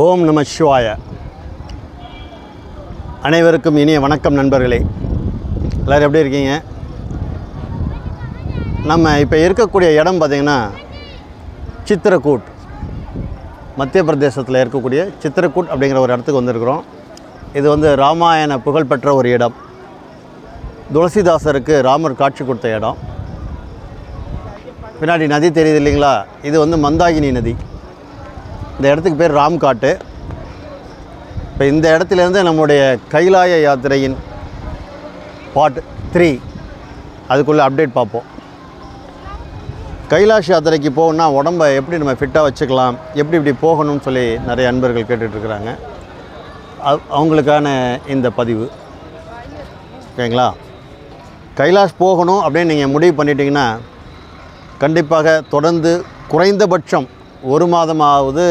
ஓம் நம சிவாய. அனைவருக்கும் இனிய வணக்கம் நண்பர்களே. எல்லோரும் எப்படி இருக்கீங்க? நம்ம இப்போ இருக்கக்கூடிய இடம் பார்த்திங்கன்னா சித்திரக்கூட், மத்திய பிரதேசத்தில் இருக்கக்கூடிய சித்திரக்கூட் அப்படிங்கிற ஒரு இடத்துக்கு வந்திருக்கிறோம். இது வந்து ராமாயண புகழ்பெற்ற ஒரு இடம். துளசிதாசருக்கு ராமர் காட்சி கொடுத்த இடம். பின்னாடி நதி தெரியுது இல்லைங்களா? இது வந்து மந்தாகினி நதி. இந்த இடத்துக்கு பேர் ராம்காட்டு. இப்போ இந்த இடத்துலேருந்து நம்முடைய கைலாய யாத்திரையின் பார்ட் 3 அதுக்குள்ளே அப்டேட் பார்ப்போம். கைலாஷ் யாத்திரைக்கு போகணுன்னா உடம்பை எப்படி நம்ம ஃபிட்டாக வச்சுக்கலாம், எப்படி இப்படி போகணும்னு சொல்லி நிறைய அன்பர்கள் கேட்டுட்ருக்குறாங்க. அவங்களுக்கான இந்த பதிவு ஓகேங்களா? கைலாஷ் போகணும் அப்படின்னு நீங்கள் முடிவு பண்ணிட்டீங்கன்னா கண்டிப்பாக தொடர்ந்து குறைந்தபட்சம் 1 மாதமாவது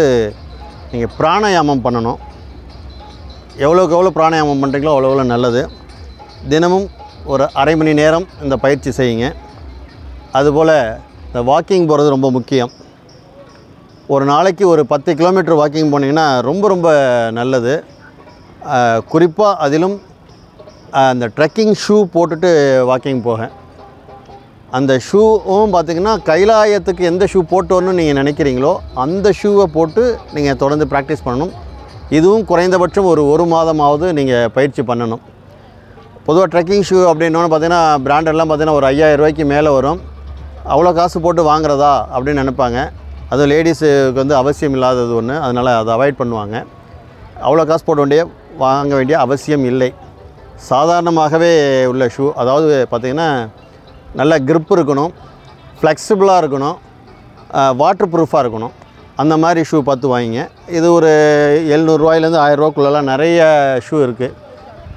நீங்கள் பிராணாயாமம் பண்ணணும். எவ்வளோக்கு எவ்வளோ பிராணாயாமம் பண்ணுறீங்களோ அவ்வளோ நல்லது. தினமும் ஒரு அரை மணி நேரம் இந்த பயிற்சி செய்யுங்க. அதுபோல் இந்த வாக்கிங் போகிறது ரொம்ப முக்கியம். ஒரு நாளைக்கு ஒரு 10 கிலோமீட்டர் வாக்கிங் போனீங்கன்னா ரொம்ப நல்லது. குறிப்பாக அதிலும் அந்த ட்ரெக்கிங் ஷூ போட்டுட்டு வாக்கிங் போக. அந்த ஷூவும் பார்த்திங்கன்னா கைலாயத்துக்கு எந்த ஷூ போட்டு வரணும்னு நீங்கள் நினைக்கிறீங்களோ அந்த ஷூவை போட்டு நீங்கள் தொடர்ந்து ப்ராக்டிஸ் பண்ணணும். இதுவும் குறைந்தபட்சம் ஒரு மாதமாவது நீங்கள் பயிற்சி பண்ணணும். பொதுவாக ட்ரெக்கிங் ஷூ அப்படின்னோன்னு பார்த்திங்கன்னா பிராண்டெல்லாம் பார்த்திங்கன்னா ஒரு 5000 ரூபாய்க்கு மேலே வரும். அவ்வளோ காசு போட்டு வாங்குறதா அப்படின்னு நினைப்பாங்க. அதுவும் லேடிஸுக்கு வந்து அவசியம் இல்லாதது ஒன்று, அதனால் அதை அவாய்ட் பண்ணுவாங்க. அவ்வளோ காசு வாங்க வேண்டிய அவசியம் இல்லை. சாதாரணமாகவே உள்ள ஷூ, அதாவது பார்த்திங்கன்னா நல்ல grip இருக்கணும், ஃப்ளெக்சிபிளாக இருக்கணும், வாட்டர் ப்ரூஃபாக இருக்கணும். அந்த மாதிரி ஷூ பார்த்து வாங்கிங்க. இது ஒரு 700 ரூபாயிலேருந்து 1000 ரூபாக்குள்ளெல்லாம் நிறைய ஷூ இருக்குது.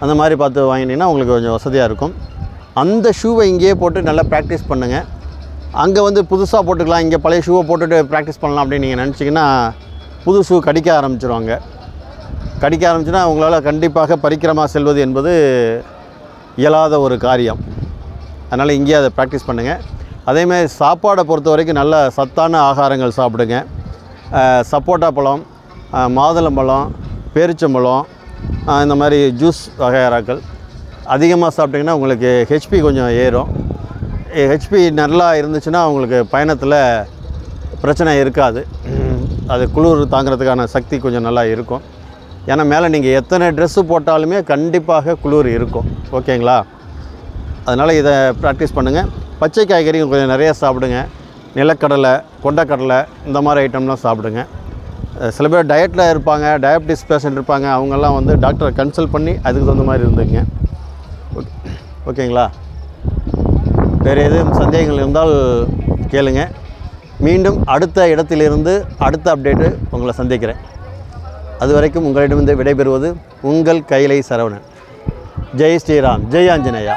அந்த மாதிரி பார்த்து வாங்கினீங்கன்னா உங்களுக்கு கொஞ்சம் வசதியாக இருக்கும். அந்த ஷூவை இங்கேயே போட்டு நல்லா ப்ராக்டிஸ் பண்ணுங்கள். அங்கே வந்து புதுசாக போட்டுக்கலாம், இங்கே பழைய ஷூவை போட்டுட்டு ப்ராக்டிஸ் பண்ணலாம் அப்படின்னு நீங்கள் நினச்சிங்கன்னா புது ஷூ கடிக்க ஆரம்பிச்சிருவாங்க. கடிக்க ஆரம்பிச்சுன்னா உங்களால் கண்டிப்பாக பரிக்கிரமாக செல்வது என்பது இயலாத ஒரு காரியம். அதனால் இங்கேயே அதை ப்ராக்டிஸ் பண்ணுங்கள். அதேமாதிரி சாப்பாடை பொறுத்த வரைக்கும் நல்ல சத்தான ஆகாரங்கள் சாப்பிடுங்க. சப்போட்டா பழம், மாதுளம்பழம், பேரிச்சம்பழம், இந்த மாதிரி ஜூஸ் வகையாராக்கள் அதிகமாக சாப்பிட்டிங்கன்னா உங்களுக்கு ஹெச்பி கொஞ்சம் ஏறும். ஹெச்பி நல்லா இருந்துச்சுன்னா உங்களுக்கு பயணத்தில் பிரச்சனை இருக்காது. அது குளிர் தாங்கிறதுக்கான சக்தி கொஞ்சம் நல்லா இருக்கும். ஏன்னா மேலே நீங்கள் எத்தனை ட்ரெஸ்ஸு போட்டாலுமே கண்டிப்பாக குளிர் இருக்கும். ஓகேங்களா? அதனால் இதை ப்ராக்டிஸ் பண்ணுங்கள். பச்சை காய்கறிகள் கொஞ்சம் நிறையா சாப்பிடுங்க. நிலக்கடலை, கொண்டக்கடலை, இந்த மாதிரி ஐட்டம்லாம் சாப்பிடுங்க. சில பேர் டயட்டில் இருப்பாங்க, டயபிட்டிஸ் பேஷண்ட் இருப்பாங்க. அவங்கெல்லாம் வந்து டாக்டரை கன்சல்ட் பண்ணி அதுக்கு தகுந்த மாதிரி இருந்துங்க. ஓகேங்களா? வேறு எதுவும் சந்தேகங்கள் இருந்தால் கேளுங்க. மீண்டும் அடுத்த இடத்திலிருந்து அடுத்த அப்டேட்டு உங்களை சந்திக்கிறேன். அது வரைக்கும் உங்களிடமிருந்து விடைபெறுவது உங்கள் கைலை சரவணன். ஜெய் ஸ்ரீராம், ஜெய் ஆஞ்சநேயா.